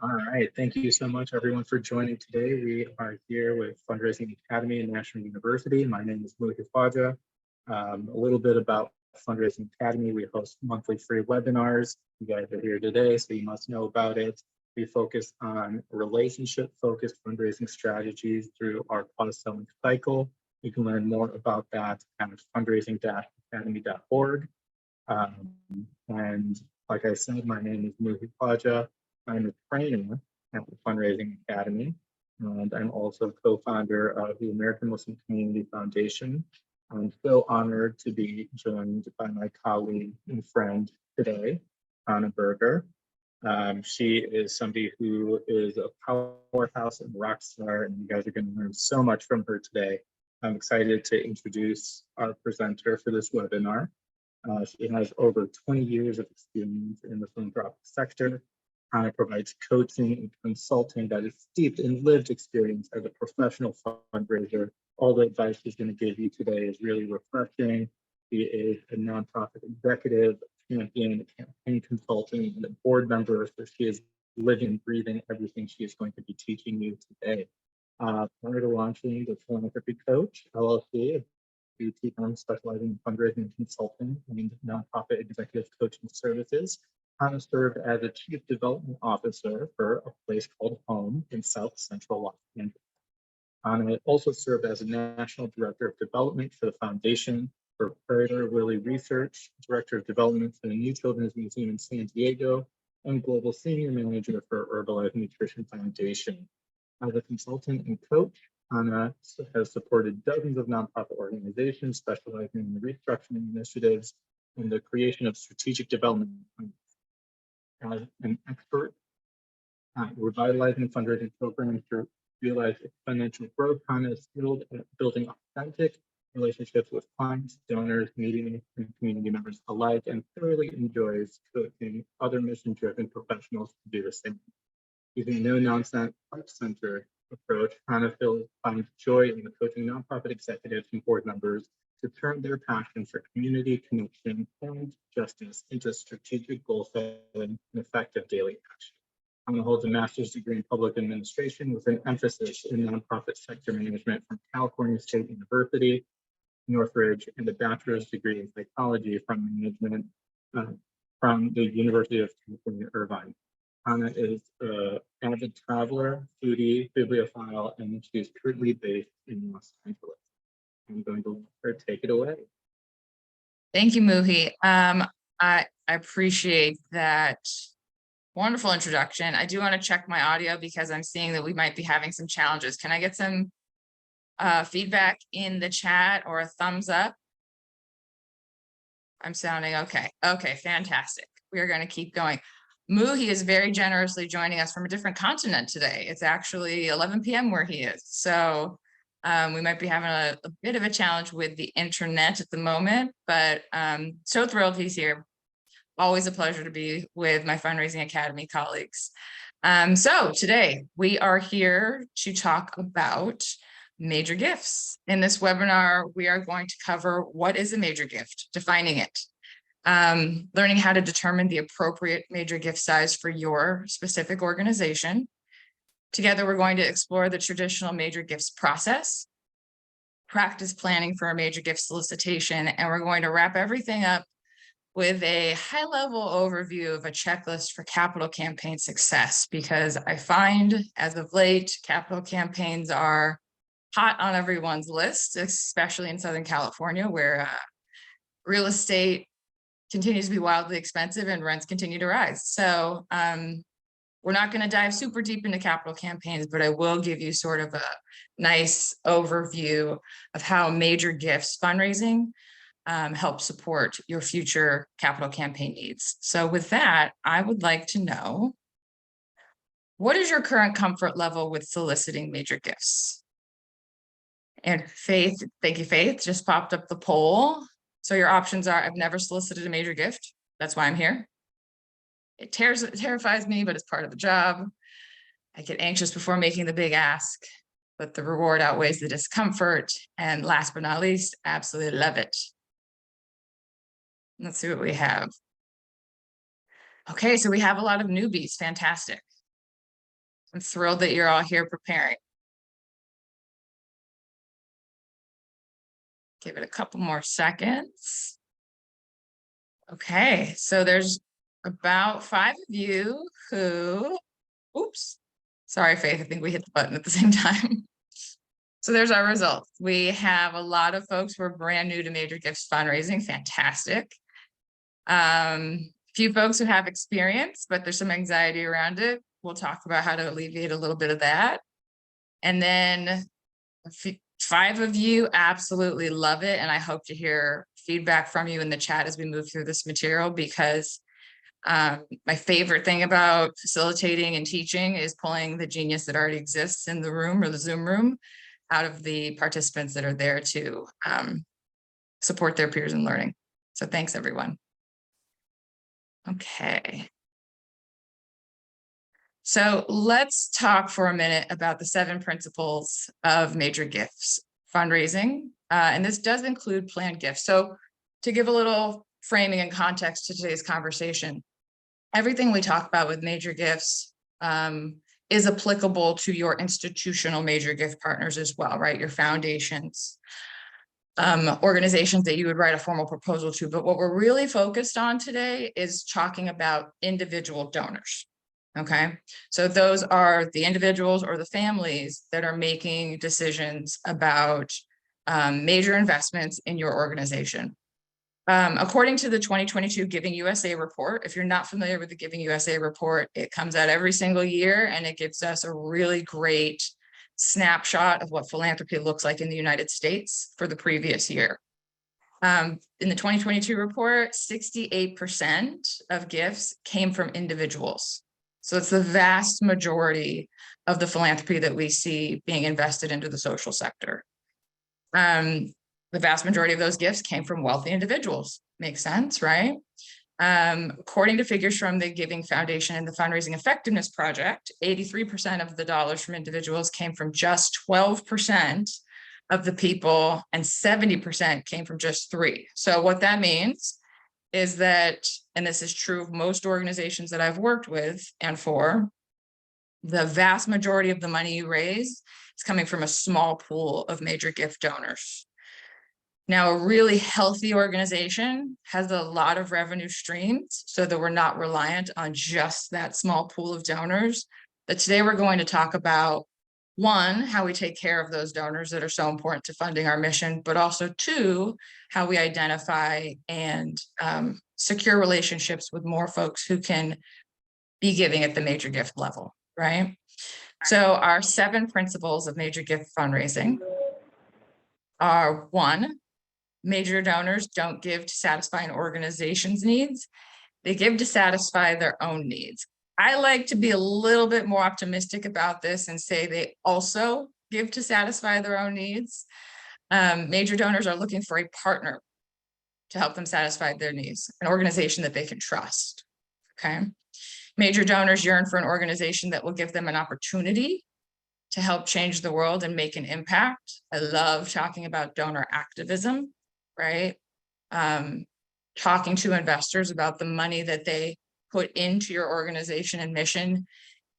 All right, thank you so much everyone for joining today. We are here with Fundraising Academy and National University. My name is Berger. A little bit about Fundraising Academy. We host monthly free webinars. You guys are here today, so you must know about it. We focus on relationship-focused fundraising strategies through our cause selling cycle. You can learn more about that at fundraising-academy.org. And like I said, my name is Muhi Paja. I'm a trainer at the Fundraising Academy, and I'm also co-founder of the American Muslim Community Foundation. I'm so honored to be joined by my colleague and friend today, Anna Berger. She is somebody who is a powerhouse and rock star, and you guys are going to learn so much from her today. I'm excited to introduce our presenter for this webinar. She has over 20 years of experience in the philanthropic sector. Anna provides coaching and consulting that is steeped in lived experience as a professional fundraiser. All the advice she's going to give you today is really refreshing. She is a nonprofit executive, champion, a campaign consultant, and a board member. So she is living and breathing everything she is going to be teaching you today. Prior to launching the Philanthropy Coach, LLC, a boutique firm specializing in fundraising and consulting and nonprofit executive coaching services. Anna served as a Chief Development Officer for a place called Home in South Central Los Angeles. Anna also served as a National Director of Development for the Foundation for Prader-Willi Research, Director of Development for the New Children's Museum in San Diego, and Global Senior Manager for Herbalife Nutrition Foundation. As a consultant and coach, Anna has supported dozens of nonprofit organizations specializing in restructuring initiatives and the creation of strategic development plans. As an expert at revitalizing fundraising programs to realize exponential growth, Anna is skilled at building authentic relationships with clients, donors, media, and community members alike, and thoroughly enjoys coaching other mission-driven professionals to do the same. Using a no-nonsense, heart-centered approach, Anna finds joy in the coaching nonprofit executives and board members to turn their passion for community connection and justice into strategic goal setting and effective daily action. Anna holds a master's degree in public administration with an emphasis in nonprofit sector management from California State University, Northridge, and a bachelor's degree in psychology from management from the University of California, Irvine. Anna is an avid traveler, foodie, bibliophile, and she's currently based in Los Angeles. I'm going to let her take it away. Thank you, Muhi. I appreciate that wonderful introduction. I do want to check my audio because I'm seeing that we might be having some challenges. Can I get some feedback in the chat or a thumbs up? I'm sounding okay. Okay, fantastic. We are going to keep going. Muhi is very generously joining us from a different continent today. It's actually 11 p.m. where he is. So we might be having a bit of a challenge with the internet at the moment, but so thrilled he's here. Always a pleasure to be with my Fundraising Academy colleagues. So today we are here to talk about major gifts. In this webinar, we are going to cover what is a major gift, defining it, learning how to determine the appropriate major gift size for your specific organization. Together, we're going to explore the traditional major gifts process, practice planning for a major gift solicitation, and we're going to wrap everything up with a high-level overview of a checklist for capital campaign success, because I find as of late, capital campaigns are hot on everyone's list, especially in Southern California, where real estate continues to be wildly expensive and rents continue to rise. So we're not going to dive super deep into capital campaigns, but I will give you sort of a nice overview of how major gifts fundraising help support your future capital campaign needs. So with that, I would like to know, what is your current comfort level with soliciting major gifts? And Faith, thank you, Faith, just popped up the poll. So your options are: I've never solicited a major gift. That's why I'm here. It terrifies me, but it's part of the job. I get anxious before making the big ask, but the reward outweighs the discomfort. And last but not least, absolutely love it. Let's see what we have. Okay, so we have a lot of newbies. Fantastic. I'm thrilled that you're all here preparing. Give it a couple more seconds. Okay, so there's about 5 of you who, oops, sorry, Faith, I think we hit the button at the same time. So there's our results. We have a lot of folks who are brand new to Major Gifts fundraising, fantastic. Few folks who have experience, but there's some anxiety around it. We'll talk about how to alleviate a little bit of that. And then 5 of you absolutely love it. And I hope to hear feedback from you in the chat as we move through this material, because my favorite thing about facilitating and teaching is pulling the genius that already exists in the room or the Zoom room out of the participants that are there to support their peers in learning. So thanks, everyone. Okay. So let's talk for a minute about the 7 principles of Major Gifts fundraising. And this does include planned gifts. So to give a little framing and context to today's conversation, everything we talk about with Major Gifts is applicable to your institutional Major Gift partners as well, right? Your foundations, organizations that you would write a formal proposal to. But what we're really focused on today is talking about individual donors. Okay, so those are the individuals or the families that are making decisions about major investments in your organization. According to the 2022 Giving USA report, if you're not familiar with the Giving USA report, it comes out every single year and it gives us a really great snapshot of what philanthropy looks like in the United States for the previous year. In the 2022 report, 68% of gifts came from individuals. So it's the vast majority of the philanthropy that we see being invested into the social sector. The vast majority of those gifts came from wealthy individuals. Makes sense, right? According to figures from the Giving Foundation and the Fundraising Effectiveness Project, 83% of the dollars from individuals came from just 12% of the people, and 70% came from just 3%. So what that means is that, and this is true of most organizations that I've worked with and for, the vast majority of the money you raise is coming from a small pool of major gift donors. Now, a really healthy organization has a lot of revenue streams so that we're not reliant on just that small pool of donors. But today we're going to talk about, 1, how we take care of those donors that are so important to funding our mission, but also 2, how we identify and secure relationships with more folks who can be giving at the major gift level, right? So our 7 principles of major gift fundraising are: 1, major donors don't give to satisfy an organization's needs. They give to satisfy their own needs. I like to be a little bit more optimistic about this and say they also give to satisfy their own needs. Major donors are looking for a partner to help them satisfy their needs, an organization that they can trust, okay? Major donors yearn for an organization that will give them an opportunity to help change the world and make an impact. I love talking about donor activism, right? Talking to investors about the money that they put into your organization and mission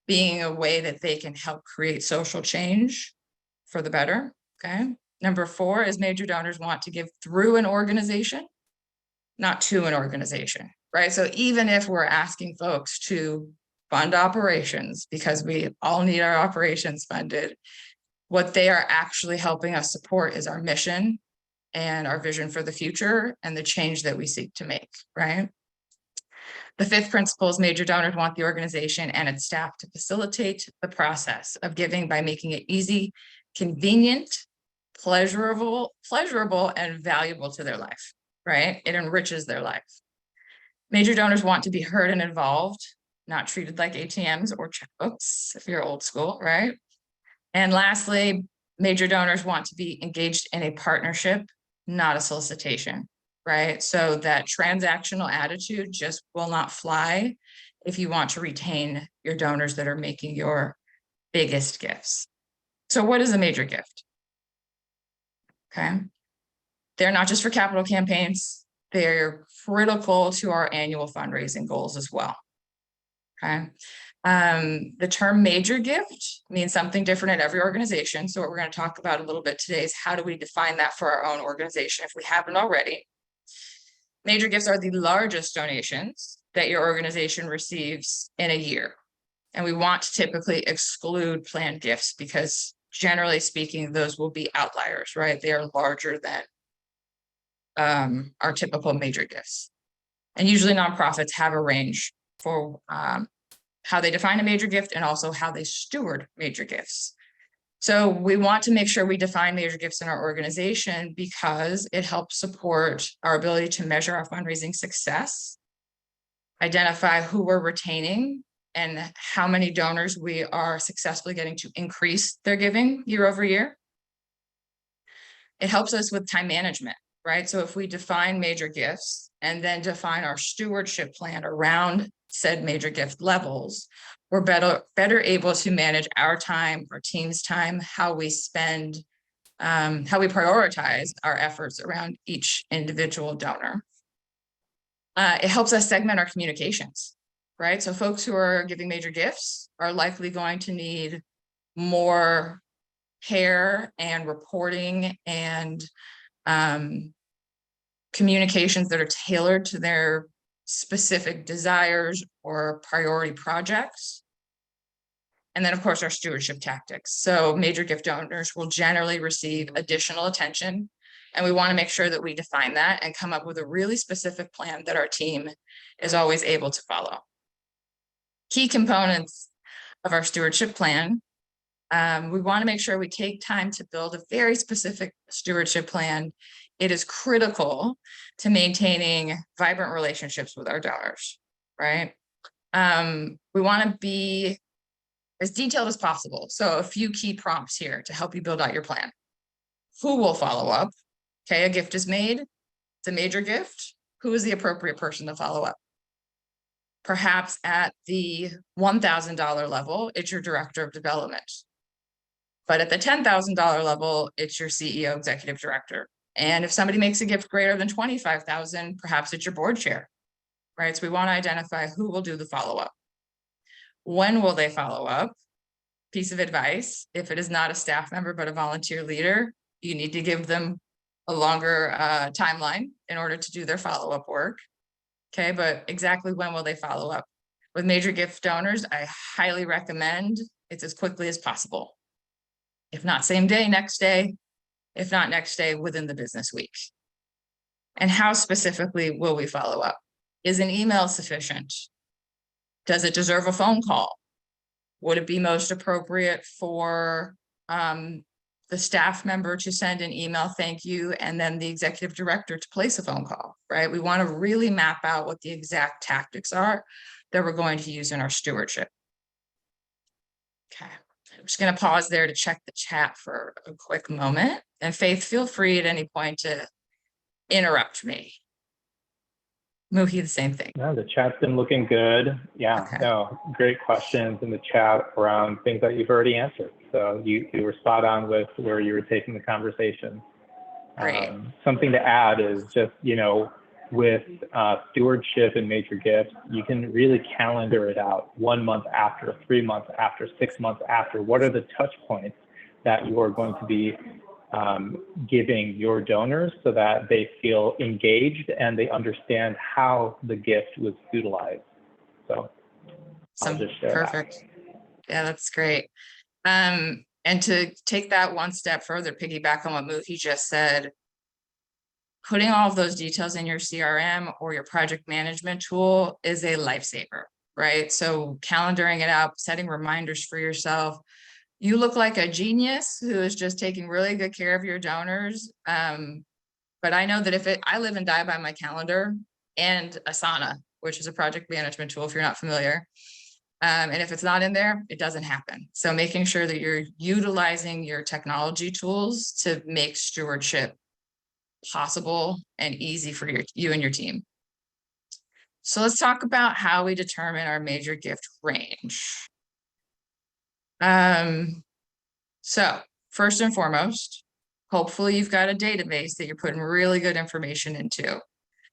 being a way that they can help create social change for the better, okay? Number 4 is major donors want to give through an organization, not to an organization, right? So even if we're asking folks to fund operations, because we all need our operations funded, what they are actually helping us support is our mission and our vision for the future and the change that we seek to make, right? The 5th principle is major donors want the organization and its staff to facilitate the process of giving by making it easy, convenient, pleasurable, and valuable to their life, right? It enriches their life. Major donors want to be heard and involved, not treated like ATMs or checkbooks, if you're old school, right? And lastly, major donors want to be engaged in a partnership, not a solicitation, right? So that transactional attitude just will not fly if you want to retain your donors that are making your biggest gifts. So what is a major gift? Okay. They're not just for capital campaigns. They're critical to our annual fundraising goals as well. Okay. The term major gift means something different in every organization. So what we're going to talk about a little bit today is how do we define that for our own organization if we haven't already. Major gifts are the largest donations that your organization receives in a year. And we want to typically exclude planned gifts because generally speaking, those will be outliers, right? They are larger than our typical major gifts. And usually nonprofits have a range for how they define a major gift and also how they steward major gifts. So we want to make sure we define major gifts in our organization because it helps support our ability to measure our fundraising success, identify who we're retaining, and how many donors we are successfully getting to increase their giving year over year. It helps us with time management, right? So if we define major gifts and then define our stewardship plan around said major gift levels, we're better able to manage our time, our team's time, how we spend, how we prioritize our efforts around each individual donor. It helps us segment our communications, right? So folks who are giving major gifts are likely going to need more care and reporting and communications that are tailored to their specific desires or priority projects. And then, of course, our stewardship tactics. So major gift donors will generally receive additional attention, and we want to make sure that we define that and come up with a really specific plan that our team is always able to follow. Key components of our stewardship plan. We want to make sure we take time to build a very specific stewardship plan. It is critical to maintaining vibrant relationships with our donors, right? We want to be as detailed as possible. So a few key prompts here to help you build out your plan. Who will follow up? Okay, a gift is made. It's a major gift. Who is the appropriate person to follow up? Perhaps at the $1,000 level, it's your director of development. But at the $10,000 level, it's your CEO, executive director. And if somebody makes a gift greater than $25,000, perhaps it's your board chair, right? So we want to identify who will do the follow-up. When will they follow up? Piece of advice, if it is not a staff member, but a volunteer leader, you need to give them a longer timeline in order to do their follow-up work. Okay, but exactly when will they follow up? With major gift donors, I highly recommend it's as quickly as possible. If not same day, next day. If not next day, within the business week. And how specifically will we follow up? Is an email sufficient? Does it deserve a phone call? Would it be most appropriate for the staff member to send an email, thank you, and then the executive director to place a phone call, right? We want to really map out what the exact tactics are that we're going to use in our stewardship. Okay. I'm just going to pause there to check the chat for a quick moment. And Faith, feel free at any point to interrupt me. Muhi, the same thing. No, the chat's been looking good. Yeah, Okay. no, great questions in the chat around things that you've already answered. So you were spot on with where you were taking the conversation. Great. Something to add is just, you know, with stewardship and major gifts, you can really calendar it out 1 month after, 3 months after, 6 months after. What are the touch points that you are going to be giving your donors so that they feel engaged and they understand how the gift was utilized? So I'll just share perfect. that. Yeah, that's great. And to take that one step further, piggyback on what Muhi just said, putting all of those details in your CRM or your project management tool is a lifesaver, right? So calendaring it out, setting reminders for yourself. You look like a genius who is just taking really good care of your donors. But I know that I live and die by my calendar and Asana, which is a project management tool if you're not familiar. And if it's not in there, it doesn't happen. So making sure that you're utilizing your technology tools to make stewardship possible and easy for you and your team. So let's talk about how we determine our major gift range. So first and foremost, hopefully you've got a database that you're putting really good information into.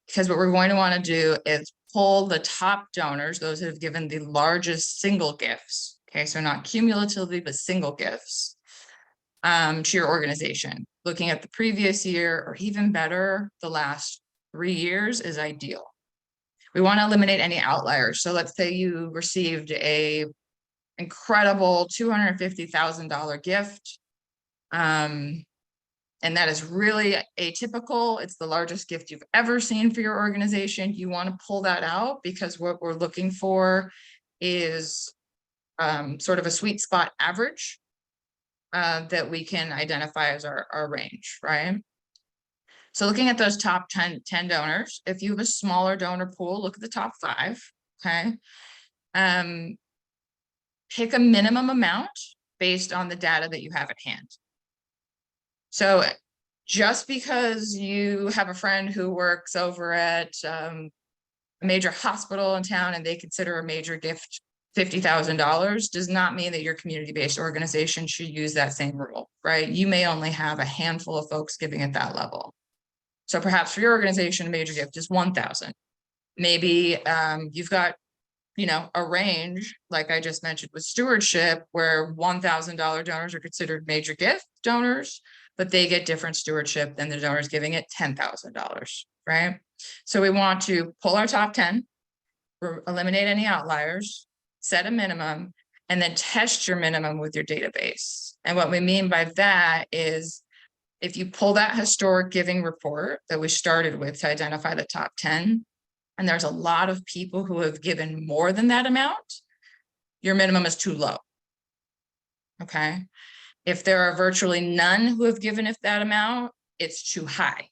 because what we're going to want to do is pull the top donors, those that have given the largest single gifts. Okay, so not cumulatively, but single gifts to your organization. Looking at the previous year, or even better, the last 3 years is ideal. We want to eliminate any outliers. So let's say you received a incredible $250,000 gift. And that is really atypical. It's the largest gift you've ever seen for your organization. You want to pull that out because what we're looking for is sort of a sweet spot average that we can identify as our range, right? So looking at those top 10 donors, if you have a smaller donor pool, look at the top 5, okay? Pick a minimum amount based on the data that you have at hand. So just because you have a friend who works over at a major hospital in town and they consider a major gift $50,000 does not mean that your community-based organization should use that same rule, right? You may only have a handful of folks giving at that level. So perhaps for your organization, a major gift is 1,000. Maybe you've got, you know, a range, like I just mentioned with stewardship, where $1,000 donors are considered major gift donors, but they get different stewardship than the donors giving it $10,000, right? So we want to pull our top 10, eliminate any outliers, set a minimum, and then test your minimum with your database. And what we mean by that is if you pull that historic giving report that we started with to identify the top 10, and there's a lot of people who have given more than that amount, your minimum is too low, okay? If there are virtually none who have given if that amount, it's too high.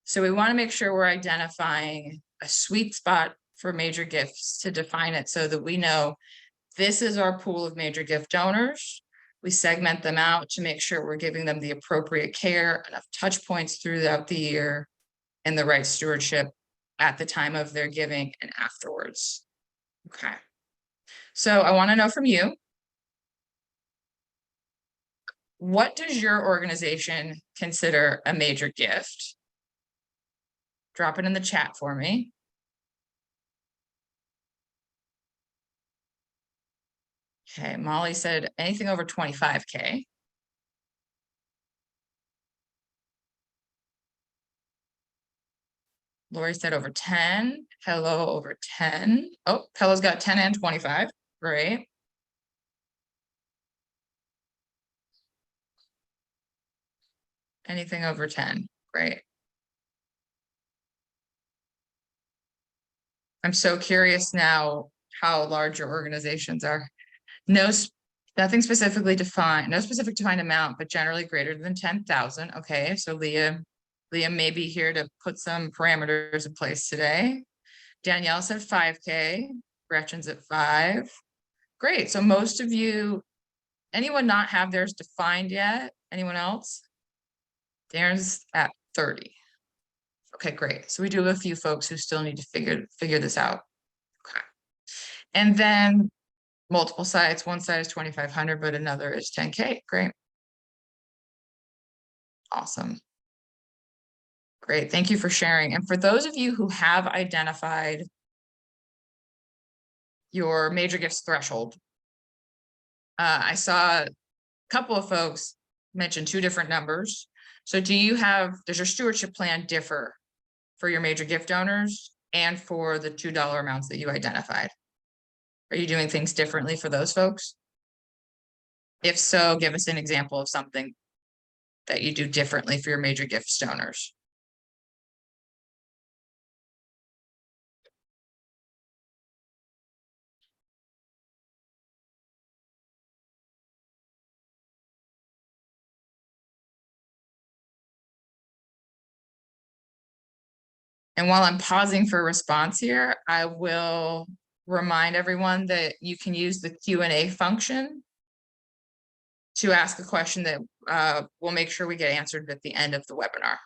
So we want to make sure we're identifying a sweet spot for major gifts to define it so that we know this is our pool of major gift donors. We segment them out to make sure we're giving them the appropriate care, enough touch points throughout the year, and the right stewardship at the time of their giving and afterwards. Okay. So I want to know from you, what does your organization consider a major gift? Drop it in the chat for me. Okay, Molly said anything over 25K. Lori said over 10. Hello, over 10. Oh, Pella's got 10 and 25. Great. Anything over 10. Great. I'm so curious now how large your organizations are. Nothing specifically defined, no specific defined amount, but generally greater than 10,000. Okay, so Leah may be here to put some parameters in place today. Danielle said 5K, Gretchen's at 5. Great, so most of you, anyone not have theirs defined yet? Anyone else? Darren's at 30. Okay, great. So we do have a few folks who still need to figure this out. Okay. And then multiple sites, one site is 2,500, but another is 10K. Great. Awesome. Great. Thank you for sharing. And for those of you who have identified your major gifts threshold, I saw a couple of folks mention 2 different numbers. So does your stewardship plan differ for your major gift donors and for the $2 amounts that you identified? Are you doing things differently for those folks? If so, give us an example of something that you do differently for your major gift donors. And while I'm pausing for a response here, I will remind everyone that you can use the Q&A function to ask a question that we'll make sure we get answered at the end of the webinar.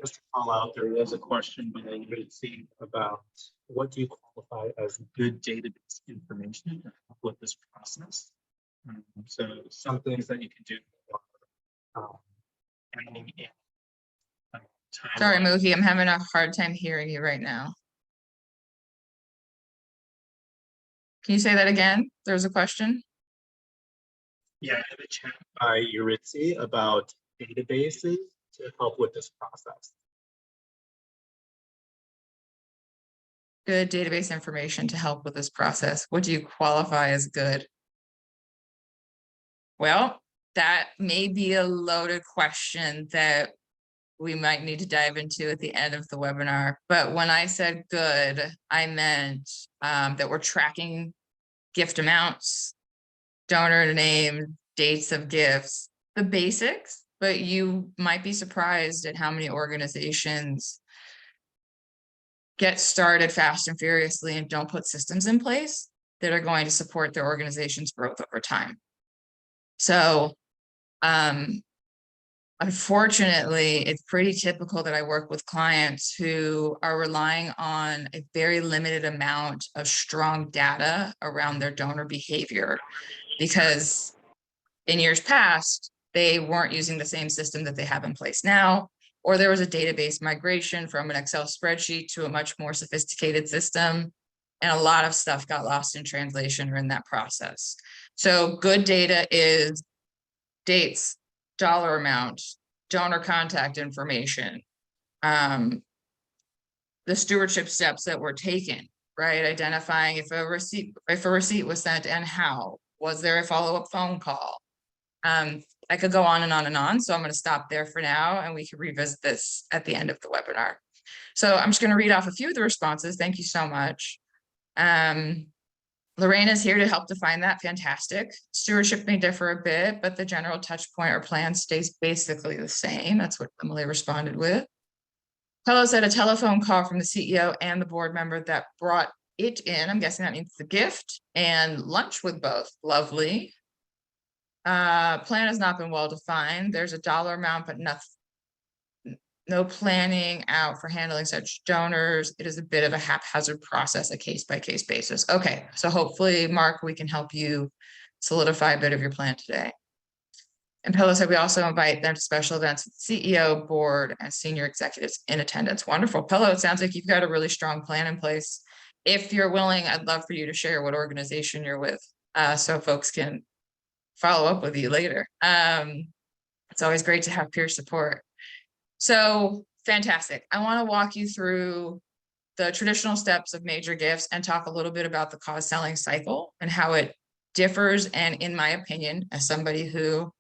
Just to call out, there was a question by UHC about what do you qualify as good database information to help with this process. So some things that you can do are adding in Sorry, timeline. Muhi, I'm having a hard time hearing you right now. Can you say that again? There's a question. Yeah, I have a chat by Euritzy about databases to help with this process. Good database information to help with this process. What do you qualify as good? Well, that may be a loaded question that we might need to dive into at the end of the webinar. But when I said good, I meant that we're tracking gift amounts, donor name, dates of gifts, the basics, but you might be surprised at how many organizations get started fast and furiously and don't put systems in place that are going to support their organization's growth over time. So, unfortunately, it's pretty typical that I work with clients who are relying on a very limited amount of strong data around their donor behavior, because in years past, they weren't using the same system that they have in place now, or there was a database migration from an Excel spreadsheet to a much more sophisticated system. And a lot of stuff got lost in translation or in that process. So good data is dates, dollar amount, donor contact information, the stewardship steps that were taken, right? Identifying if a receipt was sent and how. Was there a follow-up phone call? I could go on and on and on, so I'm going to stop there for now, and we can revisit this at the end of the webinar. So I'm just going to read off a few of the responses. Thank you so much. Lorraine is here to help define that. Fantastic. Stewardship may differ a bit, but the general touch point or plan stays basically the same. That's what Emily responded with. Hello said a telephone call from the CEO and the board member that brought it in. I'm guessing that means the gift, and lunch with both. Lovely. Plan has not been well defined. There's a dollar amount, but no planning out for handling such donors. It is a bit of a haphazard process, a case-by-case basis. Okay, so hopefully, Mark, we can help you solidify a bit of your plan today. And Pillow said we also invite them to special events with CEO, board, and senior executives in attendance. Wonderful. Pillow, it sounds like you've got a really strong plan in place. If you're willing, I'd love for you to share what organization you're with, so folks can follow up with you later. It's always great to have peer support. So fantastic. I want to walk you through the traditional steps of major gifts and talk a little bit about the cause selling cycle and how it differs. And in my opinion, as somebody who,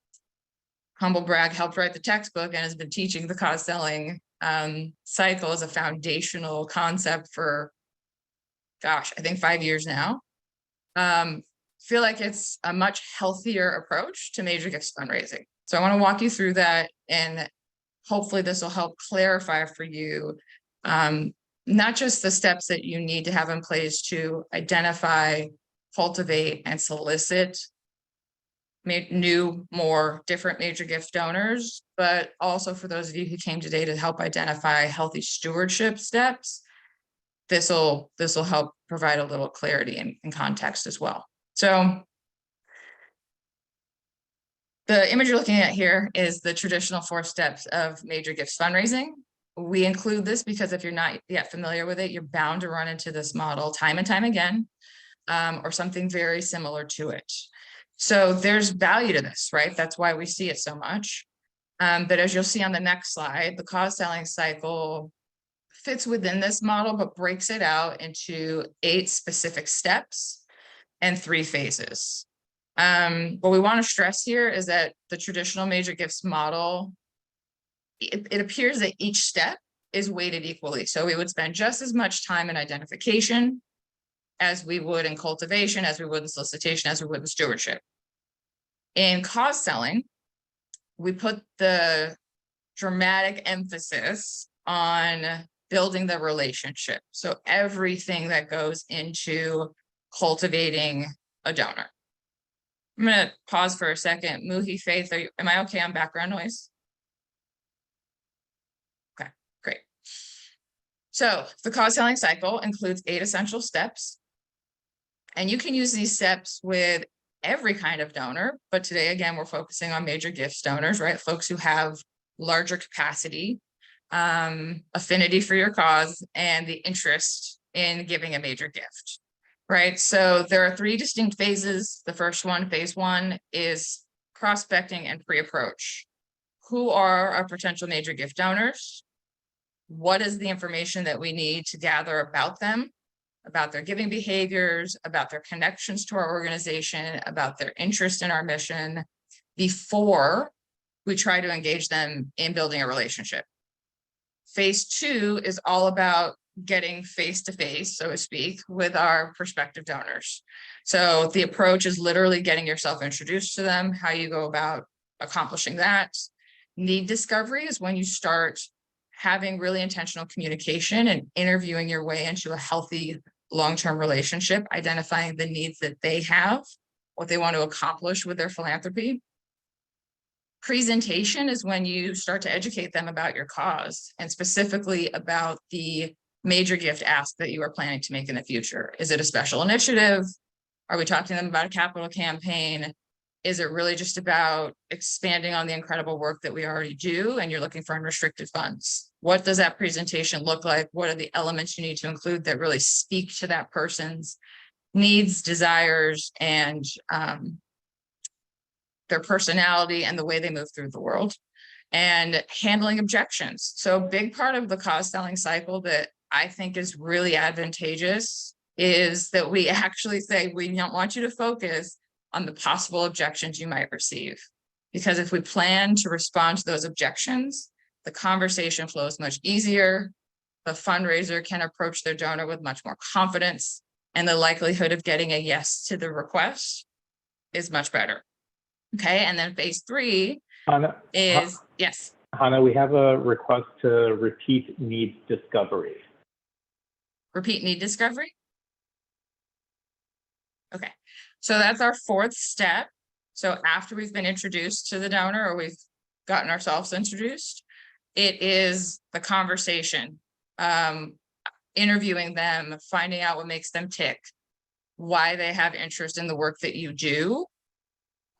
humble brag, helped write the textbook and has been teaching the cause selling cycle as a foundational concept for, gosh, I think 5 years now. Feel like it's a much healthier approach to major gifts fundraising. So I want to walk you through that, and hopefully this will help clarify for you not just the steps that you need to have in place to identify, cultivate, and solicit new, more different major gift donors, but also for those of you who came today to help identify healthy stewardship steps. This will help provide a little clarity and context as well. So the image you're looking at here is the traditional 4 steps of major gifts fundraising. We include this because if you're not yet familiar with it, you're bound to run into this model time and time again, or something very similar to it. So there's value to this, right? That's why we see it so much. But as you'll see on the next slide, the cause selling cycle fits within this model, but breaks it out into 8 specific steps and 3 phases. What we want to stress here is that the traditional major gifts model, it appears that each step is weighted equally. So we would spend just as much time in identification as we would in cultivation, as we would in solicitation, as we would in stewardship. In cause selling, we put the dramatic emphasis on building the relationship. So everything that goes into cultivating a donor. I'm going to pause for a second. Muhi, Faith, am I okay on background noise? Okay, great. So the cause selling cycle includes 8 essential steps. And you can use these steps with every kind of donor. But today, again, we're focusing on major gifts donors, right? Folks who have larger capacity, affinity for your cause, and the interest in giving a major gift, right? So there are 3 distinct phases. The first one, phase 1, is prospecting and pre-approach. Who are our potential major gift donors? What is the information that we need to gather about them, about their giving behaviors, about their connections to our organization, about their interest in our mission, before we try to engage them in building a relationship. Phase 2 is all about getting face to face, so to speak, with our prospective donors. So the approach is literally getting yourself introduced to them, how you go about accomplishing that. Need discovery is when you start having really intentional communication and interviewing your way into a healthy long-term relationship, identifying the needs that they have, what they want to accomplish with their philanthropy. Presentation is when you start to educate them about your cause, and specifically about the major gift ask that you are planning to make in the future. Is it a special initiative? Are we talking to them about a capital campaign? Is it really just about expanding on the incredible work that we already do and you're looking for unrestricted funds? What does that presentation look like? What are the elements you need to include that really speak to that person's needs, desires, and their personality and the way they move through the world? And handling objections. So a big part of the cause selling cycle that I think is really advantageous is that we actually say, we don't want you to focus on the possible objections you might receive. Because if we plan to respond to those objections, the conversation flows much easier. The fundraiser can approach their donor with much more confidence, and the likelihood of getting a yes to the request is much better. Okay, and then phase 3 is, yes. Hannah, we have a request to repeat needs discovery. Repeat need discovery? Okay, so that's our 4th step. So after we've been introduced to the donor, or we've gotten ourselves introduced, it is the conversation, interviewing them, finding out what makes them tick, why they have interest in the work that you do,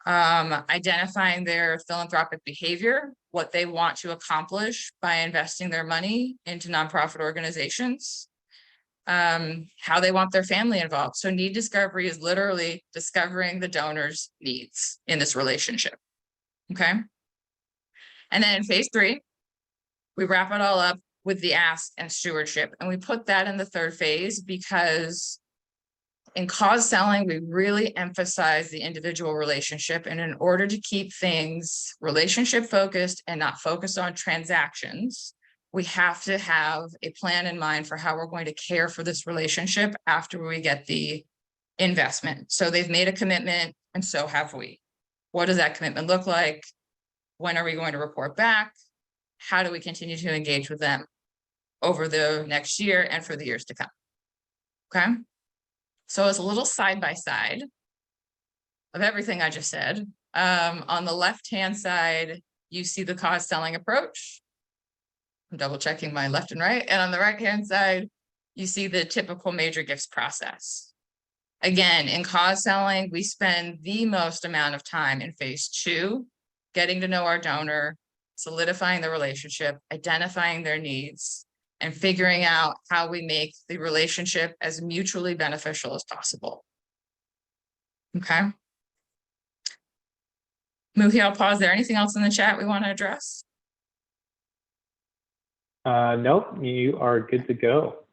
identifying their philanthropic behavior, what they want to accomplish by investing their money into nonprofit organizations, how they want their family involved. So need discovery is literally discovering the donor's needs in this relationship. Okay. And then in phase 3, we wrap it all up with the ask and stewardship. And we put that in the 3rd phase because in cause selling, we really emphasize the individual relationship. And in order to keep things relationship focused and not focused on transactions, we have to have a plan in mind for how we're going to care for this relationship after we get the investment. So they've made a commitment, and so have we. What does that commitment look like? When are we going to report back? How do we continue to engage with them over the next year and for the years to come? Okay. So it's a little side by side of everything I just said. On the left-hand side, you see the cause selling approach. I'm double checking my left and right. And on the right-hand side, you see the typical major gifts process. Again, in cause selling, we spend the most amount of time in phase 2, getting to know our donor, solidifying the relationship, identifying their needs, and figuring out how we make the relationship as mutually beneficial as possible. Okay. Muhi, I'll pause there. Anything else in the chat we want to address? Nope, you are good to go.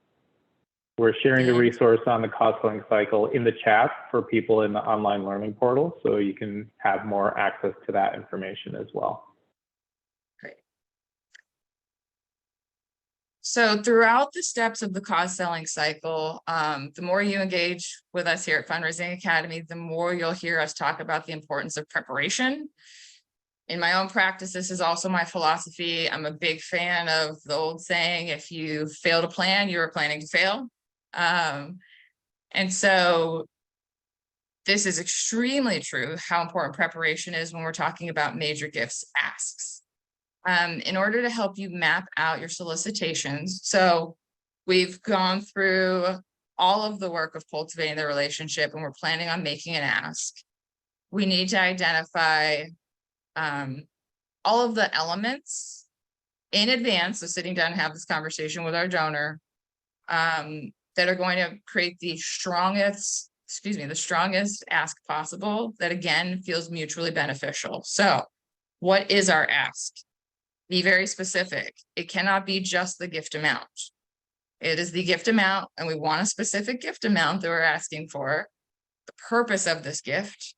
We're sharing the resource on the cause selling cycle in the chat for people in the online learning portal, so you can have more access to that information as well. Great. So throughout the steps of the cause selling cycle, the more you engage with us here at Fundraising Academy, the more you'll hear us talk about the importance of preparation. In my own practice, this is also my philosophy. I'm a big fan of the old saying, if you fail to plan, you are planning to fail. And so this is extremely true, how important preparation is when we're talking about major gifts asks. In order to help you map out your solicitations, so we've gone through all of the work of cultivating the relationship and we're planning on making an ask. We need to identify all of the elements in advance of sitting down and have this conversation with our donor, that are going to create the strongest ask possible that again feels mutually beneficial. So what is our ask? Be very specific. It cannot be just the gift amount. It is the gift amount, and we want a specific gift amount that we're asking for. The purpose of this gift,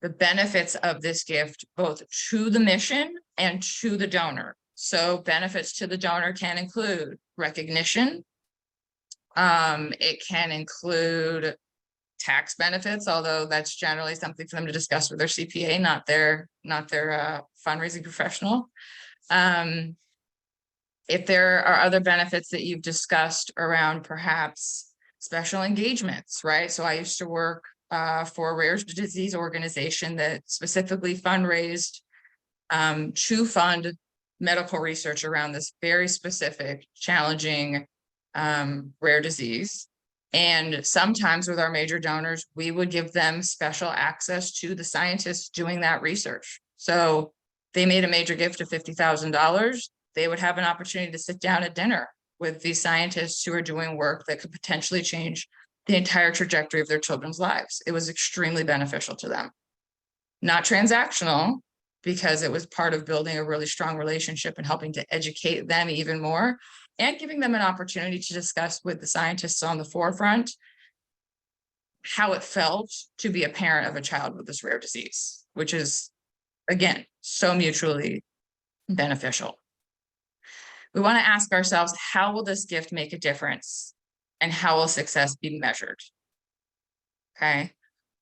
the benefits of this gift, both to the mission and to the donor. So benefits to the donor can include recognition. It can include tax benefits, although that's generally something for them to discuss with their CPA, not their fundraising professional. If there are other benefits that you've discussed around perhaps special engagements, right? So I used to work for a rare disease organization that specifically fundraised to fund medical research around this very specific, challenging rare disease. And sometimes with our major donors, we would give them special access to the scientists doing that research. So they made a major gift of $50,000. They would have an opportunity to sit down at dinner with these scientists who are doing work that could potentially change the entire trajectory of their children's lives. It was extremely beneficial to them. Not transactional, because it was part of building a really strong relationship and helping to educate them even more, and giving them an opportunity to discuss with the scientists on the forefront how it felt to be a parent of a child with this rare disease, which is, again, so mutually beneficial. We want to ask ourselves, how will this gift make a difference? And how will success be measured? Okay.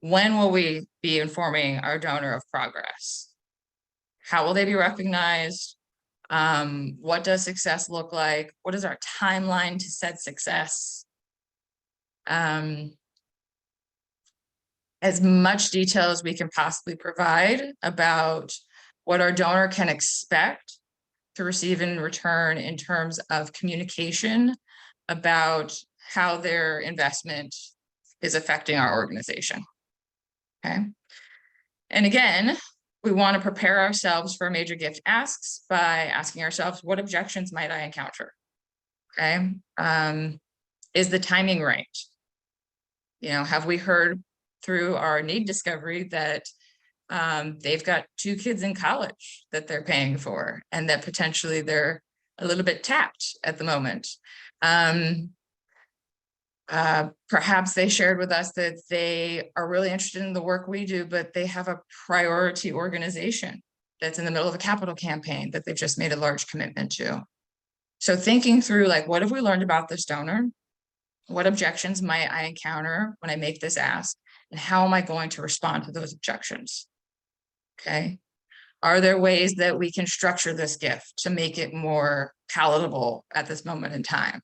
When will we be informing our donor of progress? How will they be recognized? What does success look like? What is our timeline to set success? As much detail as we can possibly provide about what our donor can expect to receive in return in terms of communication about how their investment is affecting our organization. Okay. And again, we want to prepare ourselves for major gift asks by asking ourselves, what objections might I encounter? Okay. Is the timing right? You know, have we heard through our need discovery that they've got 2 kids in college that they're paying for, and that potentially they're a little bit tapped at the moment? Perhaps they shared with us that they are really interested in the work we do, but they have a priority organization that's in the middle of a capital campaign that they've just made a large commitment to. So thinking through, like, what have we learned about this donor? What objections might I encounter when I make this ask? And how am I going to respond to those objections? Okay. Are there ways that we can structure this gift to make it more palatable at this moment in time?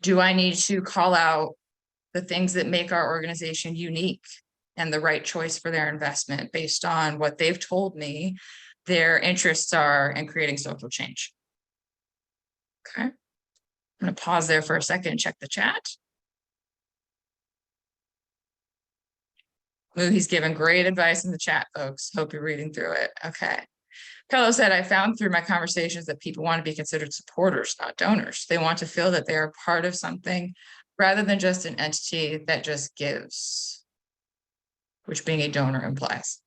Do I need to call out the things that make our organization unique and the right choice for their investment based on what they've told me their interests are in creating social change? Okay. I'm going to pause there for a second and check the chat. Ooh, he's given great advice in the chat, folks. Hope you're reading through it. Okay. Carlo said, I found through my conversations that people want to be considered supporters, not donors. They want to feel that they are part of something rather than just an entity that just gives, which being a donor implies.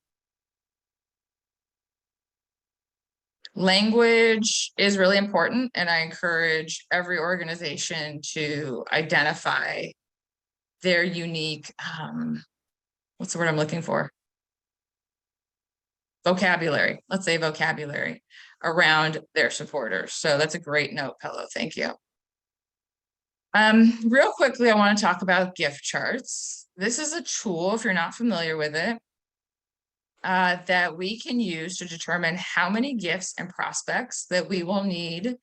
Language is really important, and I encourage every organization to identify their unique, what's the word I'm looking for? Vocabulary, let's say vocabulary around their supporters. So that's a great note, Pello. Thank you. Real quickly, I want to talk about gift charts. This is a tool, if you're not familiar with it, that we can use to determine how many gifts and prospects that we will need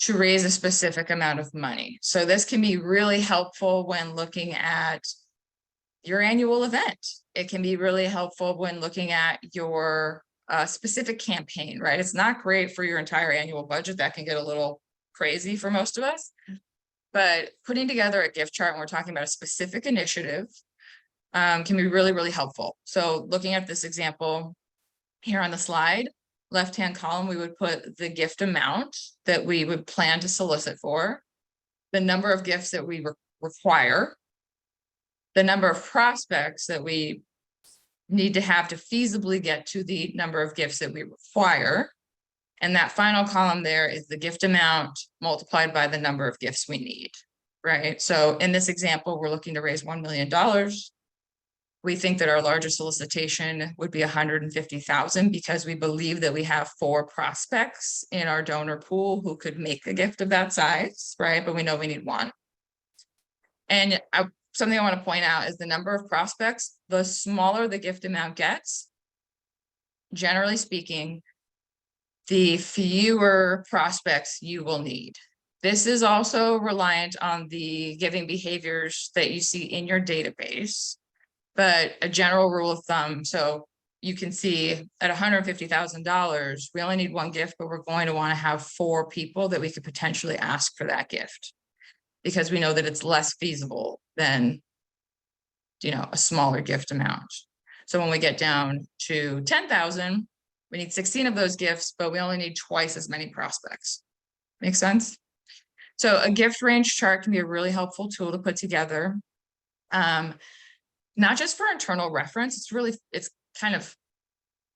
to raise a specific amount of money. So this can be really helpful when looking at your annual event. It can be really helpful when looking at your specific campaign, right? It's not great for your entire annual budget. That can get a little crazy for most of us. But putting together a gift chart, and we're talking about a specific initiative, can be really, really helpful. So looking at this example here on the slide, left-hand column, we would put the gift amount that we would plan to solicit for, the number of gifts that we require, the number of prospects that we need to have to feasibly get to the number of gifts that we require. And that final column there is the gift amount multiplied by the number of gifts we need, right? So in this example, we're looking to raise $1 million. We think that our largest solicitation would be 150,000 because we believe that we have 4 prospects in our donor pool who could make a gift of that size, right? But we know we need 1. And something I want to point out is the number of prospects, the smaller the gift amount gets, generally speaking, the fewer prospects you will need. This is also reliant on the giving behaviors that you see in your database, but a general rule of thumb. So you can see at $150,000, we only need 1 gift, but we're going to want to have 4 people that we could potentially ask for that gift, because we know that it's less feasible than, you know, a smaller gift amount. So when we get down to 10,000, we need 16 of those gifts, but we only need twice as many prospects. Make sense? So a gift range chart can be a really helpful tool to put together. Not just for internal reference, it's kind of,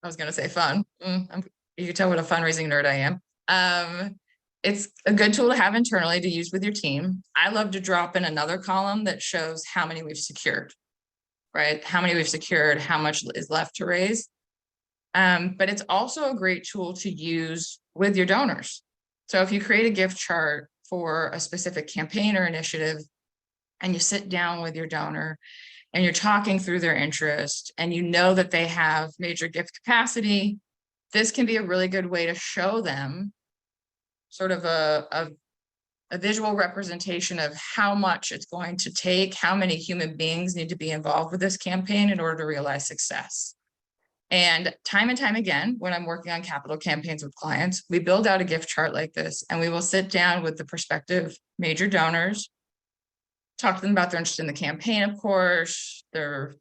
I was going to say fun. You can tell what a fundraising nerd I am. It's a good tool to have internally to use with your team. I love to drop in another column that shows how many we've secured, right? How many we've secured, how much is left to raise. But it's also a great tool to use with your donors. So if you create a gift chart for a specific campaign or initiative, and you sit down with your donor and you're talking through their interest, and you know that they have major gift capacity, this can be a really good way to show them sort of a visual representation of how much it's going to take, how many human beings need to be involved with this campaign in order to realize success. And time again, when I'm working on capital campaigns with clients, we build out a gift chart like this, and we will sit down with the prospective major donors, talk to them about their interest in the campaign, of course, their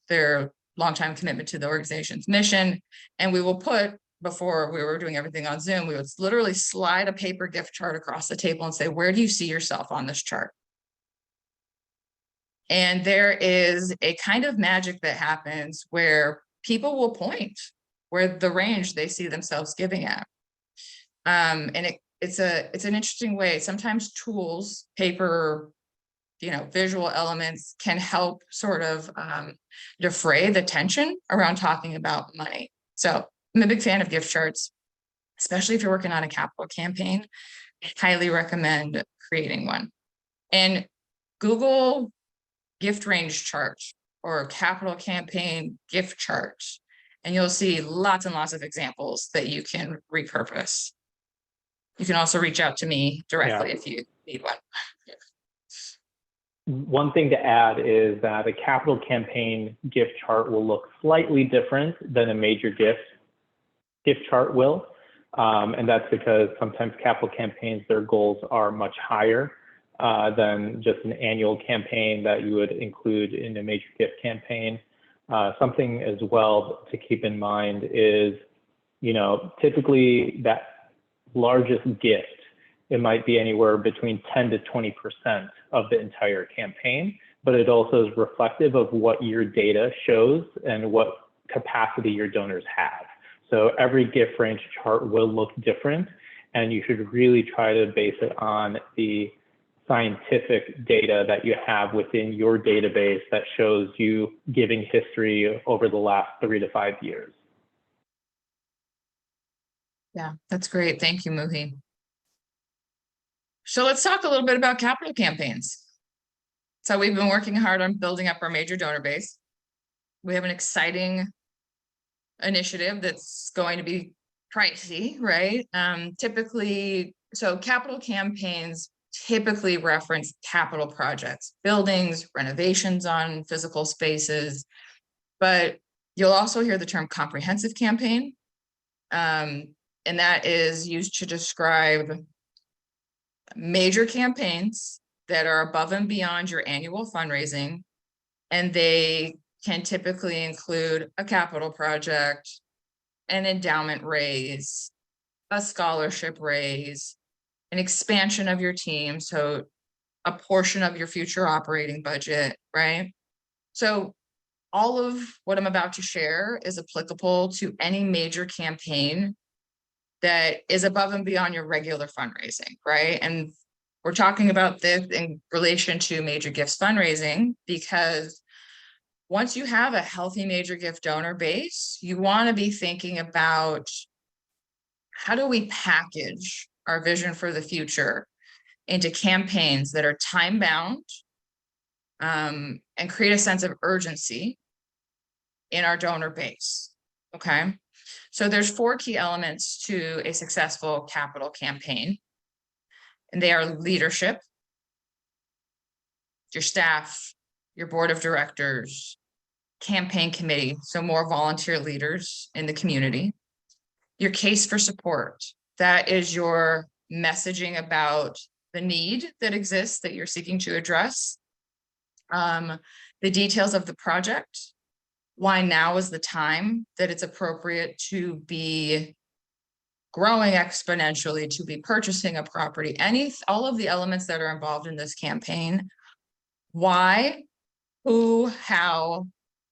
longtime commitment to the organization's mission. And we will put, before we were doing everything on Zoom, we would literally slide a paper gift chart across the table and say, where do you see yourself on this chart? And there is a kind of magic that happens where people will point where the range they see themselves giving at. And it's an interesting way. Sometimes tools, paper, visual elements can help sort of defray the tension around talking about money. So I'm a big fan of gift charts, especially if you're working on a capital campaign. I highly recommend creating one. And Google gift range chart or capital campaign gift chart, and you'll see lots and lots of examples that you can repurpose. You can also reach out to me directly if you need one. One thing to add is that a capital campaign gift chart will look slightly different than a major gift chart will. And that's because sometimes capital campaigns, their goals are much higher than just an annual campaign that you would include in a major gift campaign. Something as well to keep in mind is, typically that largest gift, it might be anywhere between 10 to 20% of the entire campaign, but it also is reflective of what your data shows and what capacity your donors have. So every gift range chart will look different, and you should really try to base it on the scientific data that you have within your database that shows you giving history over the last 3 to 5 years. Yeah, that's great. Thank you, Muhi. So let's talk a little bit about capital campaigns. So we've been working hard on building up our major donor base. We have an exciting initiative that's going to be pricey, right? Typically, so capital campaigns typically reference capital projects, buildings, renovations on physical spaces, but you'll also hear the term comprehensive campaign. And that is used to describe major campaigns that are above and beyond your annual fundraising, and they can typically include a capital project, an endowment raise, a scholarship raise, an expansion of your team, so a portion of your future operating budget, right? So all of what I'm about to share is applicable to any major campaign that is above and beyond your regular fundraising, right? And we're talking about this in relation to major gifts fundraising, because once you have a healthy major gift donor base, you want to be thinking about how do we package our vision for the future into campaigns that are time bound, and create a sense of urgency in our donor base. Okay, so there's 4 key elements to a successful capital campaign, and they are leadership, your staff, your board of directors, campaign committee, so more volunteer leaders in the community, your case for support, that is your messaging about the need that exists that you're seeking to address, the details of the project, why now is the time that it's appropriate to be growing exponentially, to be purchasing a property, all of the elements that are involved in this campaign, why, who, how,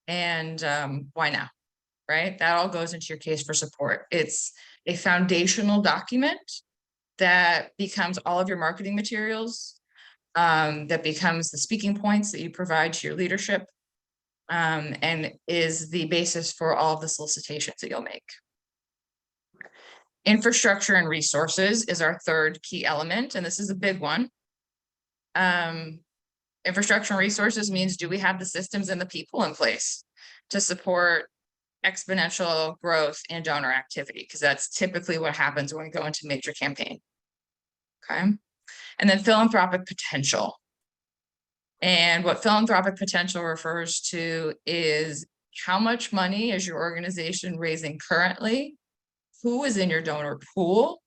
and why now, right? That all goes into your case for support. It's a foundational document that becomes all of your marketing materials, that becomes the speaking points that you provide to your leadership, and is the basis for all of the solicitations that you'll make. Infrastructure and resources is our 3rd key element, and this is a big one. Infrastructure and resources means, do we have the systems and the people in place to support exponential growth in donor activity? Because that's typically what happens when we go into major campaign. Okay. And then philanthropic potential. And what philanthropic potential refers to is how much money is your organization raising currently? Who is in your donor pool?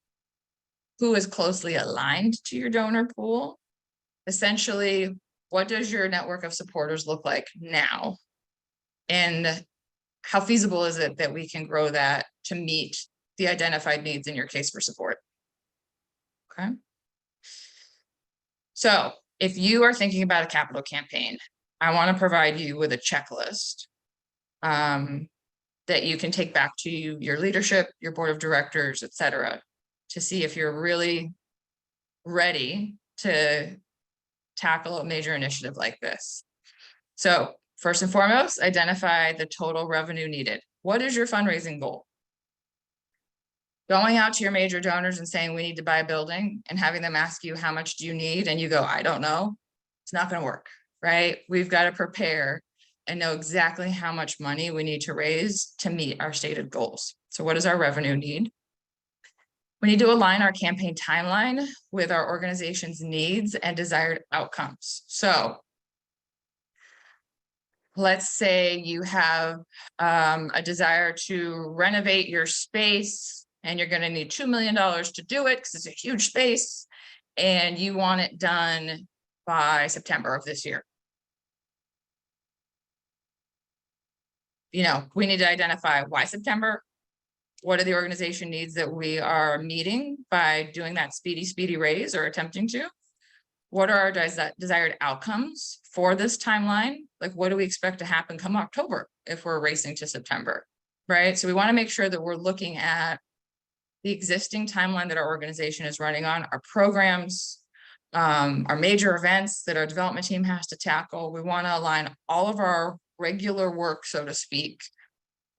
Who is closely aligned to your donor pool? Essentially, what does your network of supporters look like now? And how feasible is it that we can grow that to meet the identified needs in your case for support? Okay. So if you are thinking about a capital campaign, I want to provide you with a checklist that you can take back to your leadership, your board of directors, et cetera, to see if you're really ready to tackle a major initiative like this. So first and foremost, identify the total revenue needed. What is your fundraising goal? Going out to your major donors and saying, we need to buy a building, and having them ask you, how much do you need? And you go, I don't know. It's not going to work, right? We've got to prepare and know exactly how much money we need to raise to meet our stated goals. So what does our revenue need? We need to align our campaign timeline with our organization's needs and desired outcomes. So let's say you have a desire to renovate your space, and you're going to need $2 million to do it because it's a huge space, and you want it done by September of this year. You know, we need to identify why September. What are the organization needs that we are meeting by doing that speedy raise or attempting to? What are our desired outcomes for this timeline? Like, what do we expect to happen come October if we're racing to September, right? So we want to make sure that we're looking at the existing timeline that our organization is running on, our programs, our major events that our development team has to tackle. We want to align all of our regular work, so to speak,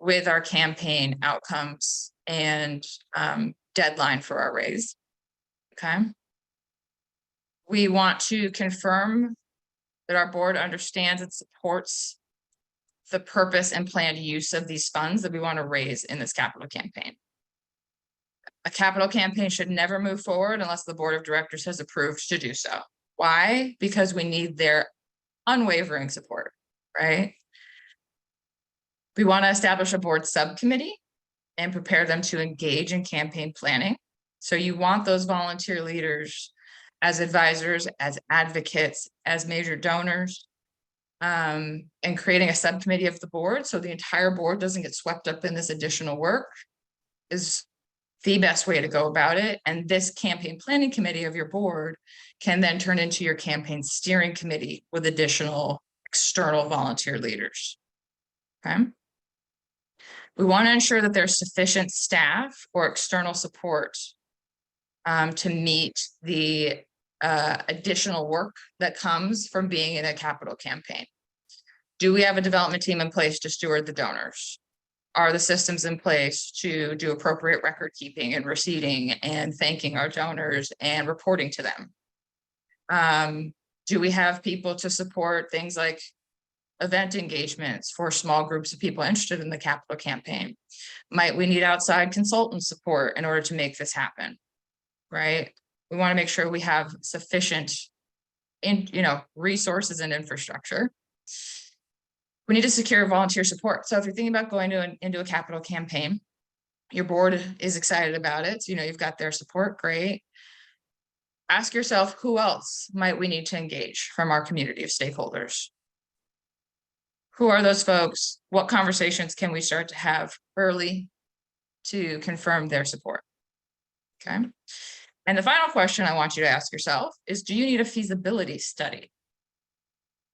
with our campaign outcomes and deadline for our raise. Okay. We want to confirm that our board understands and supports the purpose and planned use of these funds that we want to raise in this capital campaign. A capital campaign should never move forward unless the board of directors has approved to do so. Why? Because we need their unwavering support, right? We want to establish a board subcommittee and prepare them to engage in campaign planning. So you want those volunteer leaders as advisors, as advocates, as major donors, and creating a subcommittee of the board so the entire board doesn't get swept up in this additional work is the best way to go about it. And this campaign planning committee of your board can then turn into your campaign steering committee with additional external volunteer leaders. Okay. We want to ensure that there's sufficient staff or external support to meet the additional work that comes from being in a capital campaign. Do we have a development team in place to steward the donors? Are the systems in place to do appropriate record keeping and receipting and thanking our donors and reporting to them? Do we have people to support things like event engagements for small groups of people interested in the capital campaign? Might we need outside consultant support in order to make this happen? Right? We want to make sure we have sufficient resources and infrastructure. We need to secure volunteer support. So if you're thinking about going into a capital campaign, your board is excited about it. So, you've got their support, great. Ask yourself, who else might we need to engage from our community of stakeholders? Who are those folks? What conversations can we start to have early to confirm their support? Okay. And the final question I want you to ask yourself is, do you need a feasibility study?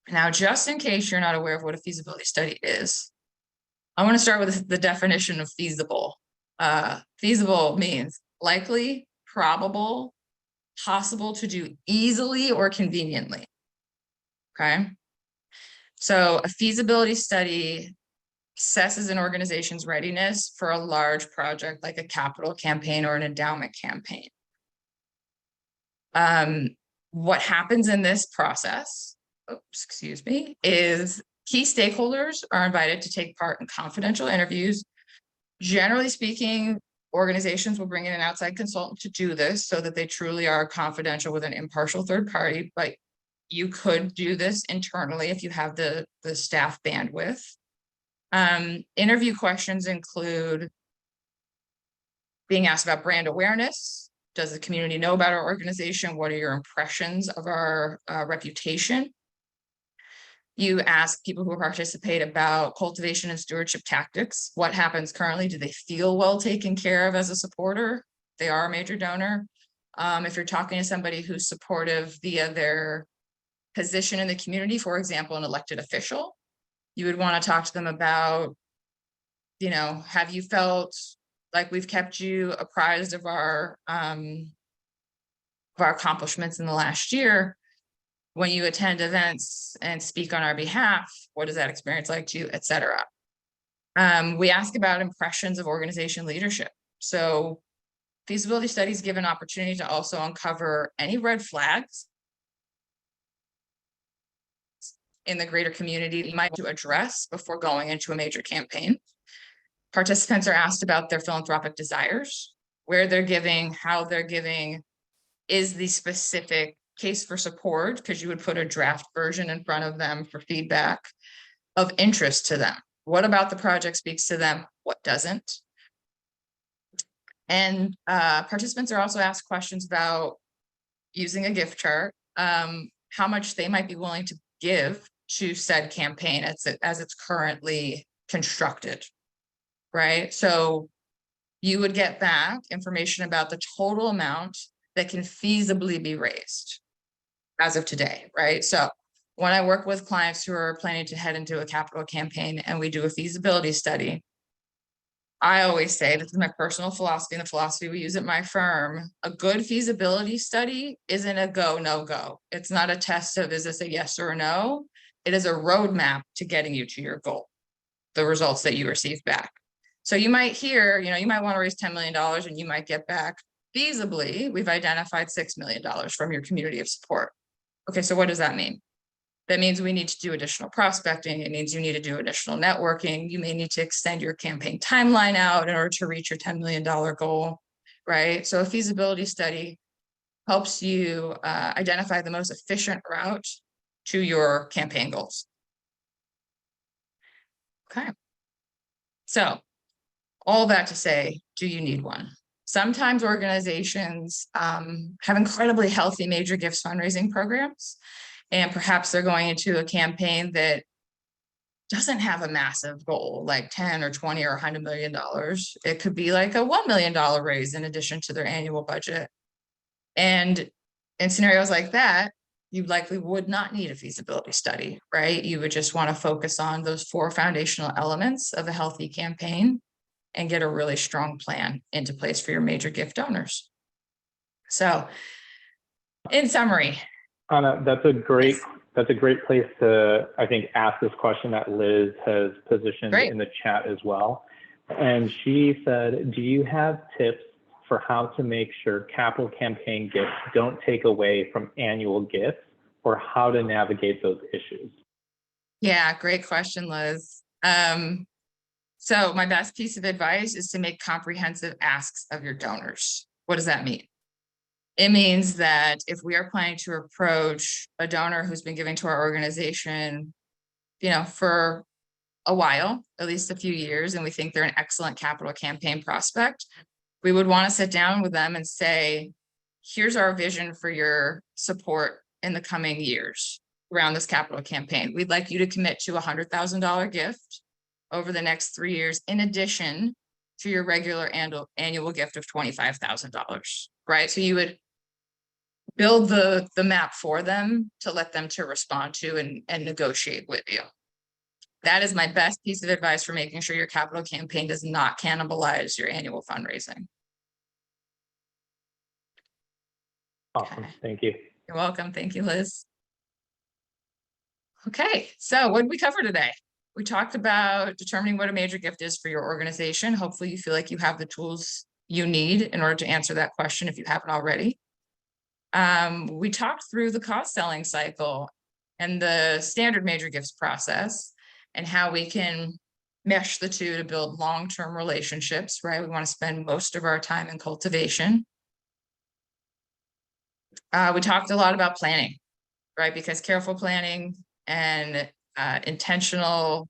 Now, just in case you're not aware of what a feasibility study is, I want to start with the definition of feasible. Feasible means likely, probable, possible to do easily or conveniently. Okay. So a feasibility study assesses an organization's readiness for a large project like a capital campaign or an endowment campaign. What happens in this process, is key stakeholders are invited to take part in confidential interviews. Generally speaking, organizations will bring in an outside consultant to do this so that they truly are confidential with an impartial third party, but you could do this internally if you have the staff bandwidth. Interview questions include being asked about brand awareness. Does the community know about our organization? What are your impressions of our reputation? You ask people who participate about cultivation and stewardship tactics. What happens currently? Do they feel well taken care of as a supporter? They are a major donor. If you're talking to somebody who's supportive via their position in the community, for example, an elected official, you would want to talk to them about, have you felt like we've kept you apprised of our accomplishments in the last year? When you attend events and speak on our behalf, what is that experience like to you, et cetera? We ask about impressions of organization leadership. So feasibility studies give an opportunity to also uncover any red flags in the greater community that you might want to address before going into a major campaign. Participants are asked about their philanthropic desires, where they're giving, how they're giving, is the specific case for support, because you would put a draft version in front of them for feedback, of interest to them. What about the project speaks to them? What doesn't? And participants are also asked questions about using a gift chart, how much they might be willing to give to said campaign as it's currently constructed, right? So you would get back information about the total amount that can feasibly be raised as of today, right? So when I work with clients who are planning to head into a capital campaign and we do a feasibility study, I always say, this is my personal philosophy and the philosophy we use at my firm, a good feasibility study isn't a go, no go. It's not a test of, is this a yes or a no? It is a roadmap to getting you to your goal, the results that you receive back. So you might hear, you might want to raise $10 million and you might get back, feasibly, we've identified $6 million from your community of support. Okay, so what does that mean? That means we need to do additional prospecting. It means you need to do additional networking. You may need to extend your campaign timeline out in order to reach your $10 million goal, right? So a feasibility study helps you identify the most efficient route to your campaign goals. Okay. So all that to say, do you need one? Sometimes organizations have incredibly healthy major gifts fundraising programs. And perhaps they're going into a campaign that doesn't have a massive goal, like 10 or 20 or $100 million. It could be like a $1 million raise in addition to their annual budget. And in scenarios like that, you likely would not need a feasibility study, right? You would just want to focus on those 4 foundational elements of a healthy campaign and get a really strong plan into place for your major gift donors. So in summary. Anna, that's a great place to, I think, ask this question that Liz has positioned in the chat as well. And she said, do you have tips for how to make sure capital campaign gifts don't take away from annual gifts, or how to navigate those issues? Yeah, great question, Liz. So my best piece of advice is to make comprehensive asks of your donors. What does that mean? It means that if we are planning to approach a donor who's been giving to our organization, for a while, at least a few years, and we think they're an excellent capital campaign prospect, we would want to sit down with them and say, here's our vision for your support in the coming years around this capital campaign. We'd like you to commit to a $100,000 gift over the next 3 years, in addition to your regular annual gift of $25,000, right? So you would build the map for them to let them to respond to and negotiate with you. That is my best piece of advice for making sure your capital campaign does not cannibalize your annual fundraising. Awesome. Okay. Thank you. You're welcome. Thank you, Liz. Okay, so what did we cover today? We talked about determining what a major gift is for your organization. Hopefully you feel like you have the tools you need in order to answer that question if you haven't already. We talked through the cost selling cycle and the standard major gifts process and how we can mesh the two to build long-term relationships, right? We want to spend most of our time in cultivation. We talked a lot about planning, right? Because careful planning and intentional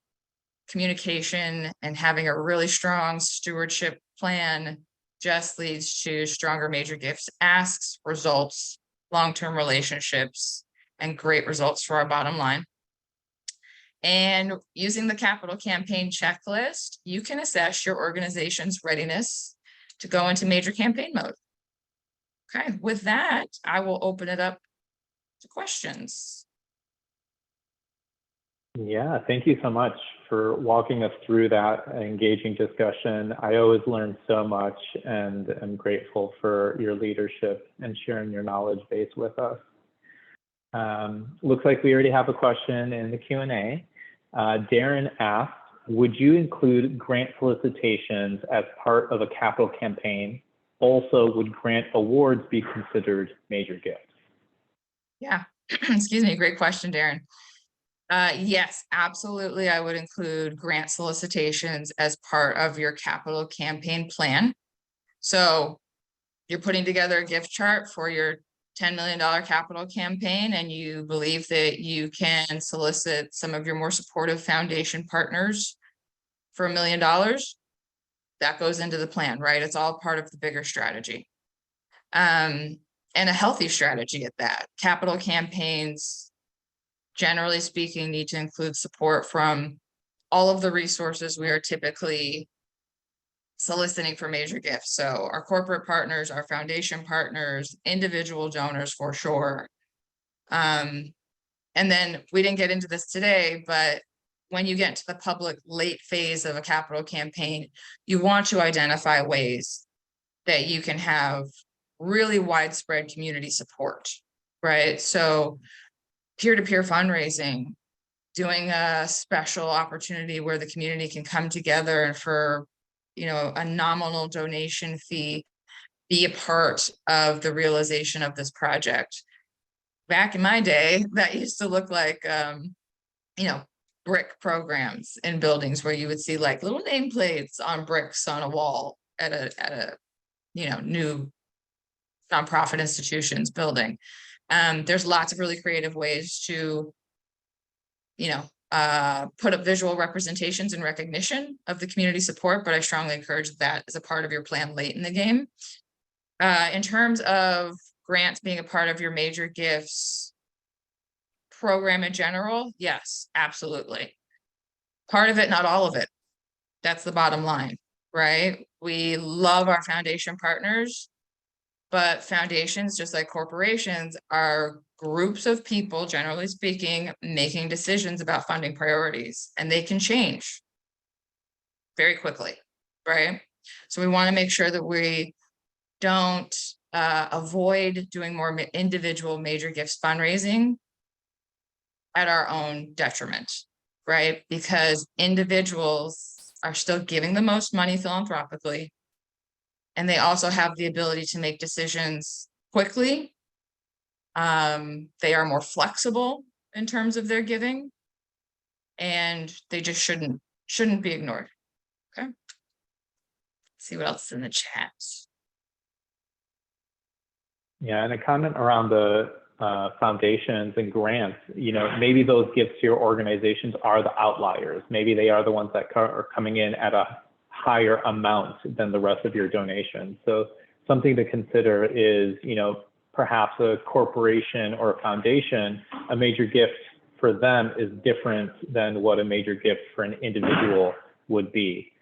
communication and having a really strong stewardship plan just leads to stronger major gifts asks, results, long-term relationships, and great results for our bottom line. And using the capital campaign checklist, you can assess your organization's readiness to go into major campaign mode. Okay, with that, I will open it up to questions. Yeah, thank you so much for walking us through that engaging discussion. I always learn so much, and I'm grateful for your leadership and sharing your knowledge base with us. Looks like we already have a question in the Q&A. Darren asked, would you include grant solicitations as part of a capital campaign? Also, would grant awards be considered major gifts? Yeah, excuse me, great question, Darren. Yes, absolutely. I would include grant solicitations as part of your capital campaign plan. So you're putting together a gift chart for your $10 million capital campaign, and you believe that you can solicit some of your more supportive foundation partners for $1 million. That goes into the plan, right? It's all part of the bigger strategy. And a healthy strategy at that. Capital campaigns, generally speaking, need to include support from all of the resources we are typically soliciting for major gifts. So our corporate partners, our foundation partners, individual donors for sure. And then we didn't get into this today, but when you get to the public late phase of a capital campaign, you want to identify ways that you can have really widespread community support, right? So peer-to-peer fundraising, doing a special opportunity where the community can come together and for, a nominal donation fee, be a part of the realization of this project. Back in my day, that used to look like, brick programs in buildings where you would see like little nameplates on bricks on a wall at a new nonprofit institutions building. There's lots of really creative ways to, put up visual representations and recognition of the community support, but I strongly encourage that as a part of your plan late in the game. In terms of grants being a part of your major gifts program in general, yes, absolutely. Part of it, not all of it. That's the bottom line, right? We love our foundation partners, but foundations, just like corporations, are groups of people, generally speaking, making decisions about funding priorities, and they can change very quickly, right? So we want to make sure that we don't avoid doing more individual major gifts fundraising at our own detriment, right? Because individuals are still giving the most money philanthropically, and they also have the ability to make decisions quickly. They are more flexible in terms of their giving, and they just shouldn't be ignored. Okay. Let's see what else is in the chat. Yeah, and a comment around the foundations and grants, you know, maybe those gifts to your organizations are the outliers. Maybe they are the ones that are coming in at a higher amount than the rest of your donations. So something to consider is, you know, perhaps a corporation or a foundation, a major gift for them is different than what a major gift for an individual would be.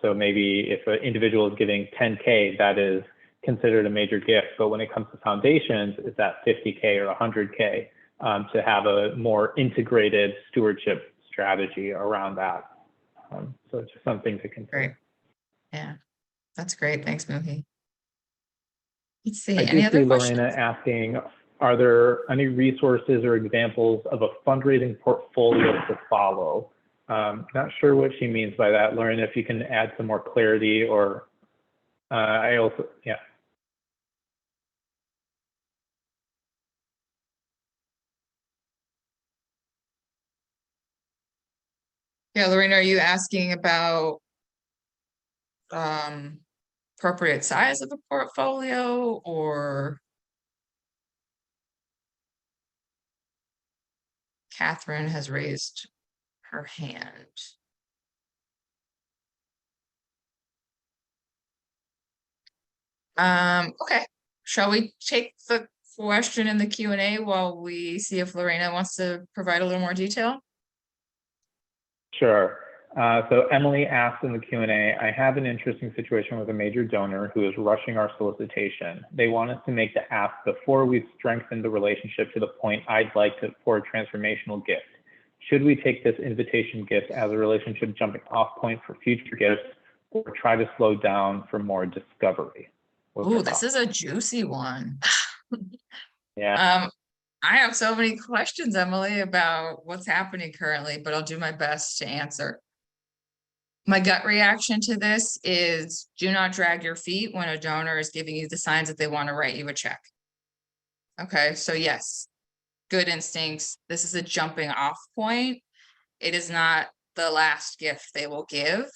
So maybe if an individual is giving 10K, that is considered a major gift, but when it comes to foundations, it's at 50K or 100K to have a more integrated stewardship strategy around that. So it's just something to consider. Great. Yeah, that's great. Thanks, Muhi. Let's see, I any do other see questions? Lorena asking, are there any resources or examples of a fundraising portfolio to follow? Not sure what she means by that, Lorena, if you can add some more clarity, or yeah. Yeah, Lorena, are you asking about appropriate size of a portfolio, or Catherine has raised her hand? Okay, shall we take the question in the Q&A while we see if Lorena wants to provide a little more detail? Sure. So Emily asked in the Q&A, I have an interesting situation with a major donor who is rushing our solicitation. They want us to make the ask before we've strengthened the relationship to the point I'd like to for a transformational gift. Should we take this invitation gift as a relationship jumping off point for future gifts, or try to slow down for more discovery? Ooh, this is a juicy one. Yeah. I have so many questions, Emily, about what's happening currently, but I'll do my best to answer. My gut reaction to this is do not drag your feet when a donor is giving you the signs that they want to write you a check. Okay, so yes, good instincts. This is a jumping off point. It is not the last gift they will give.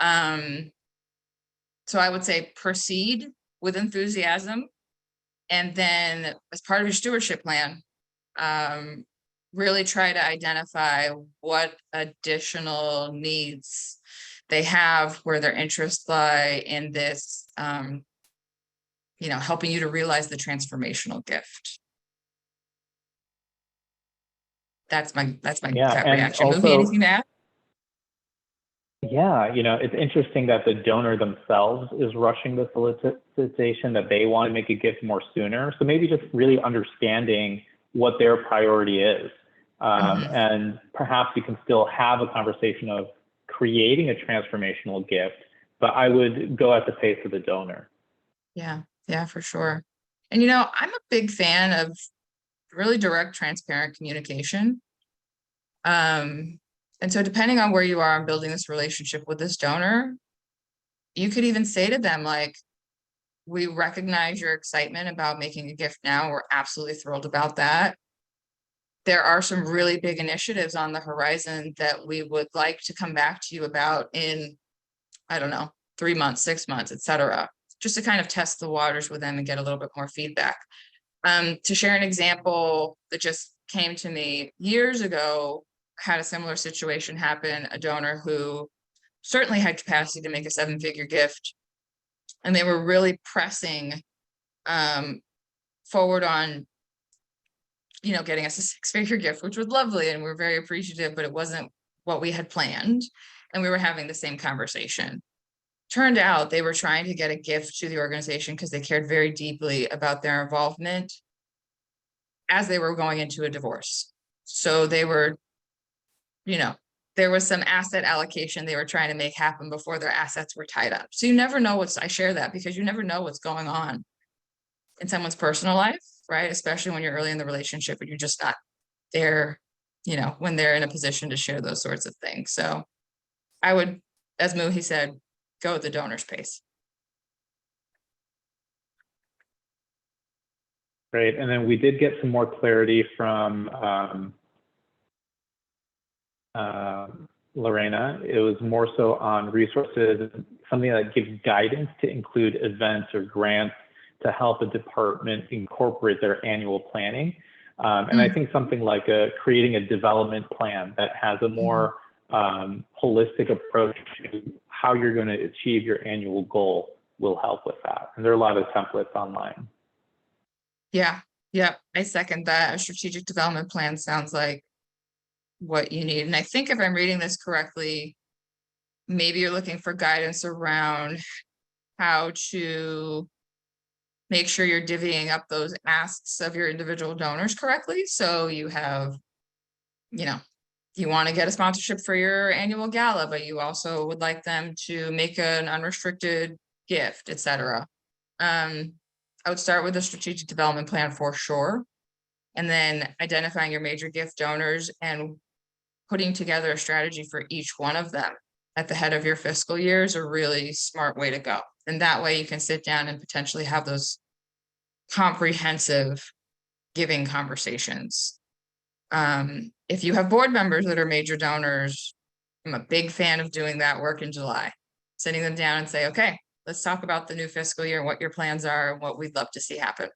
So I would say proceed with enthusiasm. And then as part of your stewardship plan, really try to identify what additional needs they have, where their interests lie in this, you know, helping you to realize the transformational gift. That's my gut reaction. Also, Muhi, anything to add? Yeah, you know, it's interesting that the donor themselves is rushing the solicitation, that they want to make a gift more sooner. So maybe just really understanding what their priority is. And perhaps you can still have a conversation of creating a transformational gift, but I would go at the pace of the donor. Yeah, for sure. And, you know, I'm a big fan of really direct, transparent communication. And so depending on where you are in building this relationship with this donor, you could even say to them, like, we recognize your excitement about making a gift now. We're absolutely thrilled about that. There are some really big initiatives on the horizon that we would like to come back to you about in, I don't know, 3 months, 6 months, etc., just to kind of test the waters with them and get a little bit more feedback. To share an example that just came to me years ago, had a similar situation happen, a donor who certainly had capacity to make a 7-figure gift, and they were really pressing forward on getting us a 6-figure gift, which was lovely. And we're very appreciative, but it wasn't what we had planned. And we were having the same conversation. Turned out they were trying to get a gift to the organization because they cared very deeply about their involvement as they were going into a divorce. So they were, there was some asset allocation they were trying to make happen before their assets were tied up. So you never know I share that because you never know what's going on in someone's personal life, right? Especially when you're early in the relationship and you're just not there, when they're in a position to share those sorts of things. So I would, as Muhi said, go at the donor's pace. Great. And then we did get some more clarity from Lorena. It was more so on resources, something that gives guidance to include events or grants to help a department incorporate their annual planning. And I think something like creating a development plan that has a more holistic approach to how you're going to achieve your annual goal will help with that. And there are a lot of templates online. Yeah. I second that. A strategic development plan sounds like what you need. And I think if I'm reading this correctly, maybe you're looking for guidance around how to make sure you're divvying up those asks of your individual donors correctly. So you have, you want to get a sponsorship for your annual gala, but you also would like them to make an unrestricted gift, etc. I would start with a strategic development plan for sure. And then identifying your major gift donors and putting together a strategy for each one of them at the head of your fiscal year is a really smart way to go. And that way you can sit down and potentially have those comprehensive giving conversations. If you have board members that are major donors, I'm a big fan of doing that work in July, sitting them down and say, okay, let's talk about the new fiscal year and what your plans are and what we'd love to see happen.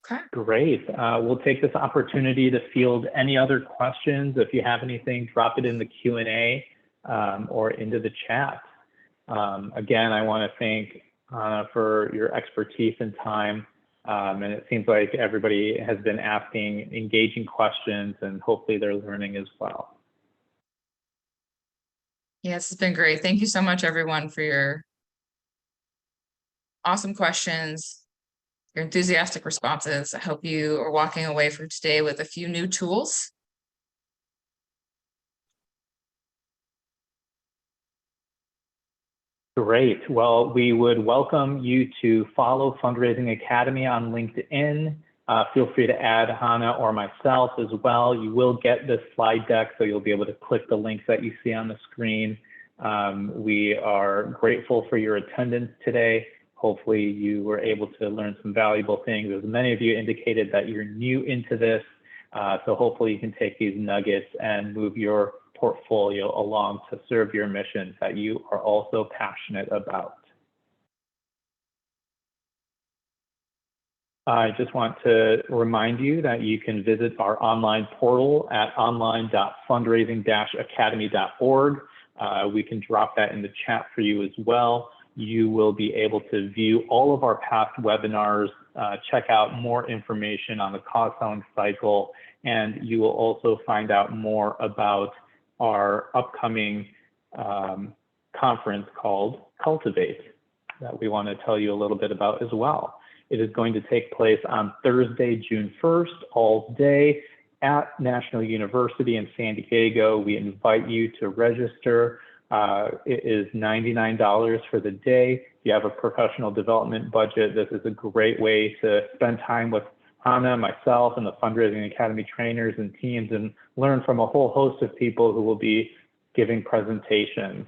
Okay. Great. We'll take this opportunity to field any other questions. If you have anything, drop it in the Q&A or into the chat. Again, I want to thank for your expertise and time. And it seems like everybody has been asking engaging questions and hopefully they're learning as well. Yes, it's been great. Thank you so much, everyone, for your awesome questions, your enthusiastic responses. I hope you are walking away from today with a few new tools. Great. Well, we would welcome you to follow Fundraising Academy on LinkedIn. Feel free to add Hannah or myself as well. You will get this slide deck, so you'll be able to click the links that you see on the screen. We are grateful for your attendance today. Hopefully you were able to learn some valuable things. As many of you indicated that you're new into this, so hopefully you can take these nuggets and move your portfolio along to serve your mission that you are also passionate about. I just want to remind you that you can visit our online portal at online.fundraising-academy.org. We can drop that in the chat for you as well. You will be able to view all of our past webinars, check out more information on the cause selling cycle, and you will also find out more about our upcoming conference called Cultivate that we want to tell you a little bit about as well. It is going to take place on Thursday, June 1st, all day at National University in San Diego. We invite you to register. It is $99 for the day. If you have a professional development budget, this is a great way to spend time with Hannah, myself, and the Fundraising Academy trainers and teams and learn from a whole host of people who will be giving presentations.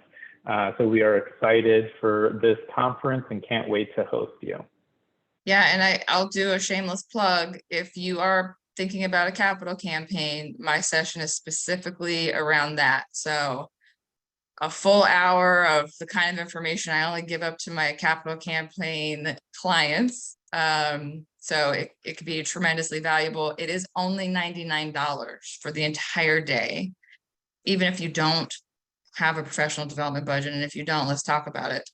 So we are excited for this conference and can't wait to host you. Yeah, and I'll do a shameless plug. If you are thinking about a capital campaign, my session is specifically around that. So a full hour of the kind of information I only give up to my capital campaign clients. So it could be tremendously valuable. It is only $99 for the entire day, even if you don't have a professional development budget. And if you don't, let's talk about it.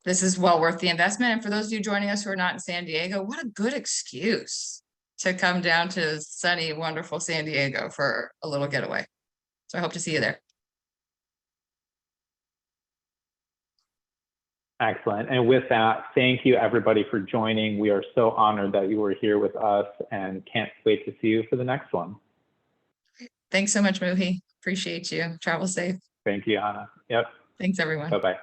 this is well worth the investment. And for those of you joining us who are not in San Diego, what a good excuse to come down to sunny, wonderful San Diego for a little getaway. So I hope to see you there. Excellent. And with that, thank you everybody for joining. We are so honored that you were here with us and can't wait to see you for the next one. Thanks so much, Muhi. Appreciate you. Travel safe. Thank you, Hannah. Yep. Thanks, everyone. Bye-bye.